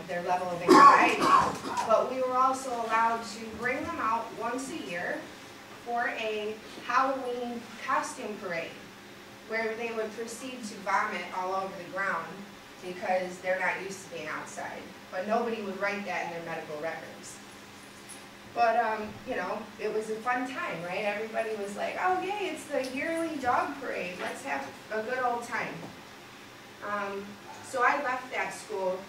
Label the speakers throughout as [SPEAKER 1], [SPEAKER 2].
[SPEAKER 1] their level of anxiety. But we were also allowed to bring them out once a year for a Halloween costume parade, where they would proceed to vomit all over the ground because they're not used to being outside. But nobody would write that in their medical records. But, it was a fun time, right? Everybody was like, oh, yay, it's the yearly dog parade. Let's have a good old time. So I left that school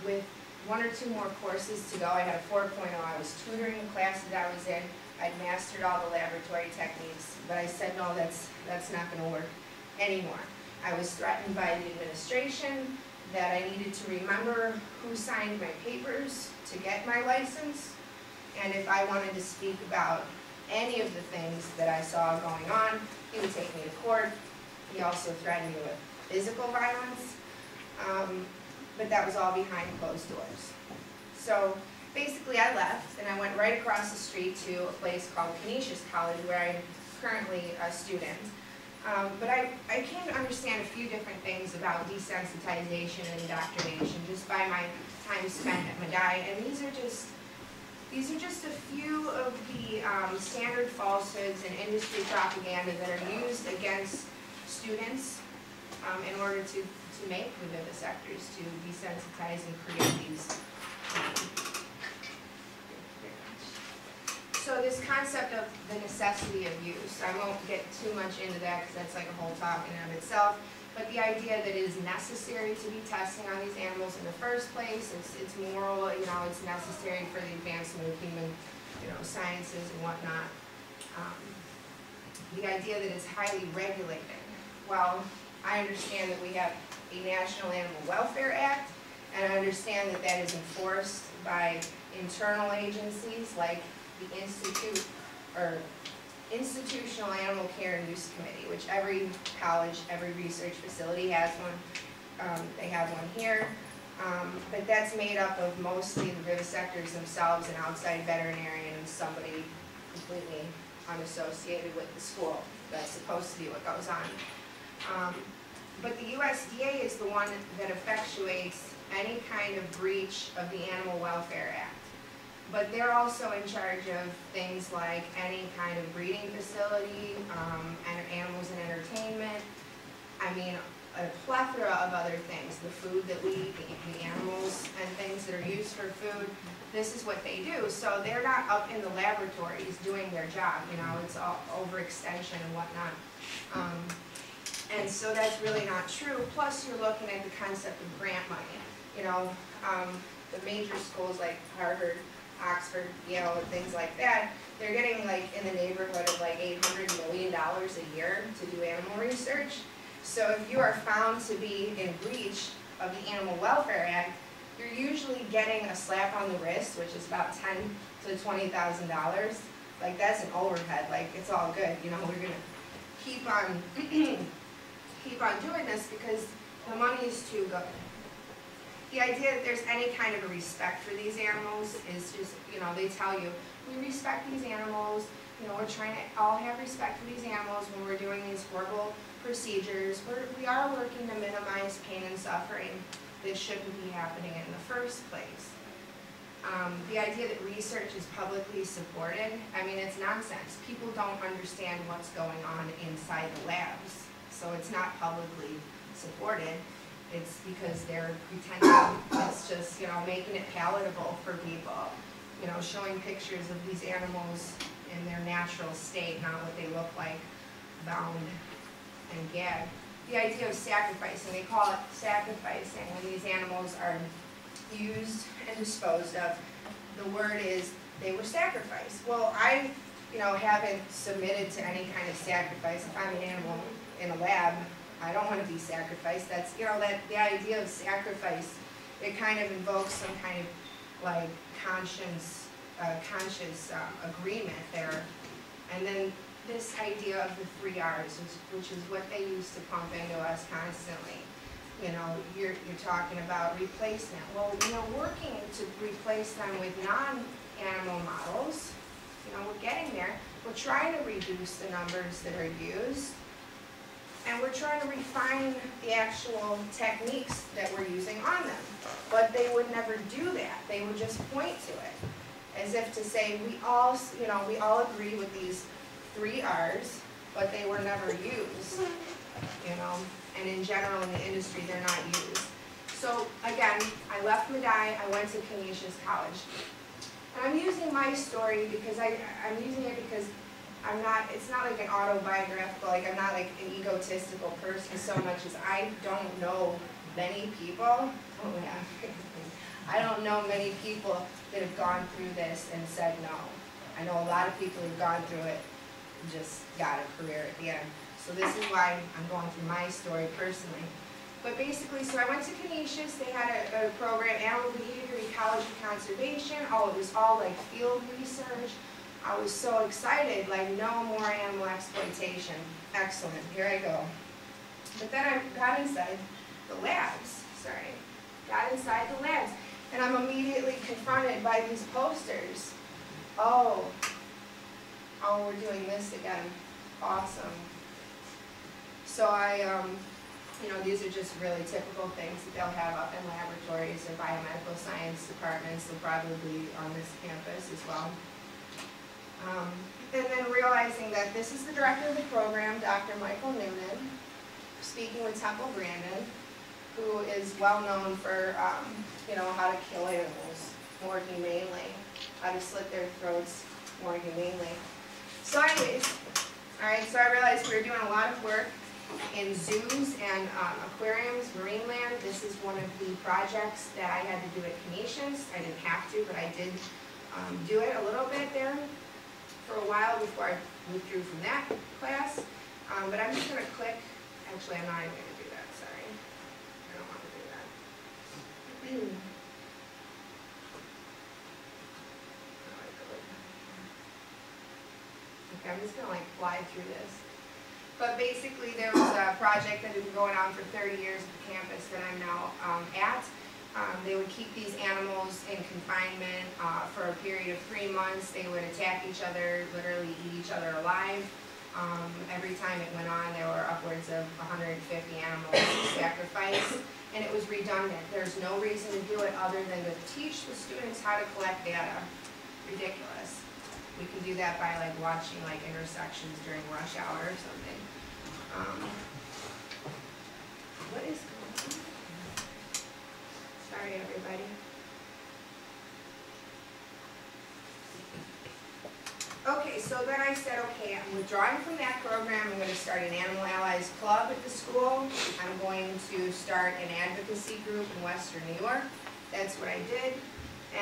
[SPEAKER 1] with 1 or 2 more courses to go. I had a 4.0. I was tutoring the classes I was in. I'd mastered all the laboratory techniques. But I said, no, that's not going to work anymore. I was threatened by the administration that I needed to remember who signed my papers to get my license. And if I wanted to speak about any of the things that I saw going on, he would take me to court. He also threatened me with physical violence. But that was all behind closed doors. So basically I left and I went right across the street to a place called Canisius College where I'm currently a student. But I came to understand a few different things about desensitization and indoctrination just by my time spent at Medaille. And these are just a few of the standard falsehoods and industry propaganda that are used against students in order to make the vivisectors, to desensitize and create these. So this concept of the necessity of use, I won't get too much into that because that's like a whole talk in and of itself, but the idea that it is necessary to be testing on these animals in the first place, it's moral, it's necessary for the advancement of human, sciences and whatnot. The idea that it's highly regulated. Well, I understand that we have a National Animal Welfare Act, and I understand that that is enforced by internal agencies like the Institutional Animal Care and Use Committee, which every college, every research facility has one. They have one here. But that's made up of mostly the vivisectors themselves, an outside veterinarian, and somebody completely unassociated with the school. That's supposed to be what goes on. But the USDA is the one that effectuates any kind of breach of the Animal Welfare Act. But they're also in charge of things like any kind of breeding facility, animals and entertainment. I mean, a plethora of other things. The food that we eat, the animals and things that are used for food, this is what they do. So they're not up in the laboratories doing their job, it's all overextension and whatnot. And so that's really not true. Plus you're looking at the concept of grant money. The major schools like Harvard, Oxford, Yale, and things like that, they're getting like in the neighborhood of like $800 million a year to do animal research. So if you are found to be in breach of the Animal Welfare Act, you're usually getting a slap on the wrist, which is about $10,000 to $20,000. Like that's an overhead. Like it's all good. We're gonna keep on doing this because the money is too good. The idea that there's any kind of a respect for these animals is just, they tell you, we respect these animals, we're trying to all have respect for these animals when we're doing these horrible procedures. We are working to minimize pain and suffering that shouldn't be happening in the first place. The idea that research is publicly supported, it's nonsense. People don't understand what's going on inside the labs, so it's not publicly supported. It's because they're pretending it's just, making it palatable for people. Showing pictures of these animals in their natural state, not what they look like, bound and gagged. The idea of sacrificing, they call it sacrificing when these animals are used and disposed of. The word is they were sacrificed. Well, I, haven't submitted to any kind of sacrifice. If I'm an animal in a lab, I don't want to be sacrificed. That's, that the idea of sacrifice, it kind of invokes some kind of like conscious agreement there. And then this idea of the 3 R's, which is what they used to pump into us constantly. You're talking about replacement. Well, working to replace them with non-animal models, we're getting there. We're trying to reduce the numbers that are used. and we're trying to refine the actual techniques that we're using on them. But they would never do that. They would just point to it, as if to say, we all agree with these 3 R's, but they were never used, and in general in the industry they're not used. So again, I left Medaille, I went to Canisius College. And I'm using my story because I'm using it because it's not like an autobiographical, like I'm not like an egotistical person so much as I don't know many people. Oh yeah. I don't know many people that have gone through this and said no. I know a lot of people who've gone through it and just got a career at the end. So this is why I'm going through my story personally. But basically, so I went to Canisius, they had a program, Animal Behavior, Ecology, Conservation. Oh, it was all like field research. I was so excited, like no more animal exploitation. Excellent, here I go. But then I got inside the labs, got inside the labs, and I'm immediately confronted by these posters. Oh, we're doing this again, awesome. So these are just really typical things that they'll have up in laboratories or biomedical science departments. They'll probably be on this campus as well. And then realizing that this is the director of the program, Dr. Michael Noonan, speaking with Temple Grandin, who is well known for, how to kill animals more humanely, how to slit their throats more humanely. So anyways, all right, so I realized we were doing a lot of work in zoos and aquariums, marine land. This is one of the projects that I had to do at Canisius. I didn't have to, but I did do it a little bit there for a while before I withdrew from that class. But I'm just going to click. Actually, I'm not even going to do that. Sorry. I don't want to do that. Okay, I'm just going to fly through this. But basically, there was a project that had been going on for 30 years at the campus that I'm now at. They would keep these animals in confinement for a period of 3 months. They would attack each other, literally eat each other alive. Every time it went on, there were upwards of 150 animals sacrificed, and it was redundant. There's no reason to do it other than to teach the students how to collect data. Ridiculous. We can do that by watching intersections during rush hour or something. What is going on? Sorry, everybody. Okay, so then I said, okay, I'm withdrawing from that program. I'm going to start an Animal Allies Club at the school. I'm going to start an advocacy group in Western New York. That's what I did.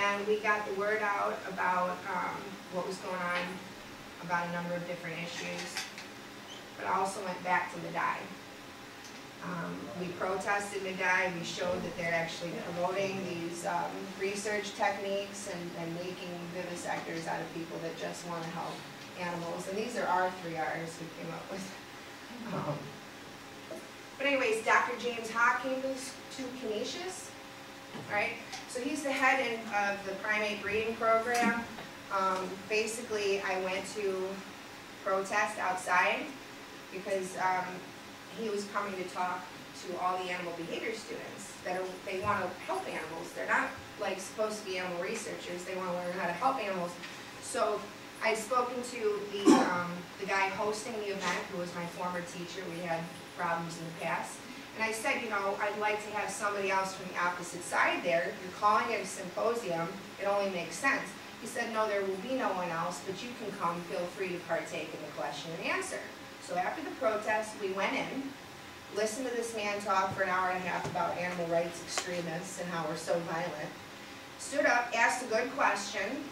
[SPEAKER 1] And we got the word out about what was going on, about a number of different issues. But I also went back to Medaille. We protested Medaille. We showed that they're actually promoting these research techniques and making vivisectors out of people that just want to help animals. And these are our 3 R's we came up with. But anyways, Dr. James Hawk came to Canisius. All right, so he's the head of the primate breeding program. Basically, I went to protest outside because he was coming to talk to all the animal behavior students that they want to help animals. They're not supposed to be animal researchers. They want to learn how to help animals. So I'd spoken to the guy hosting the event, who was my former teacher. We had problems in the past. And I said, I'd like to have somebody else from the opposite side there. You're calling it a symposium. It only makes sense. He said, no, there will be no one else, but you can come. Feel free to partake in the question and answer. So after the protest, we went in, listened to this man talk for an hour and a half about animal rights extremists and how we're so violent. Stood up, asked a good question.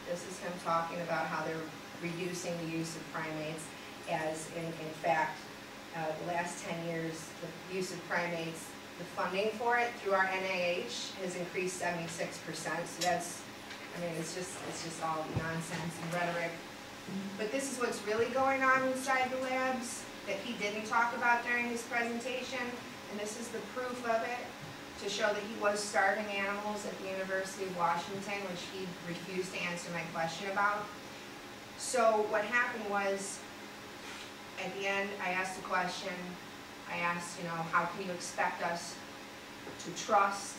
[SPEAKER 1] This is him talking about how they're reducing the use of primates, as in fact, the last 10 years, the use of primates, the funding for it through our NIH has increased 76%. So that's, it's just all nonsense and rhetoric. But this is what's really going on inside the labs that he didn't talk about during his presentation, and this is the proof of it, to show that he was starving animals at the University of Washington, which he refused to answer my question about. So what happened was, at the end, I asked a question, I asked, you know, how can you expect us to trust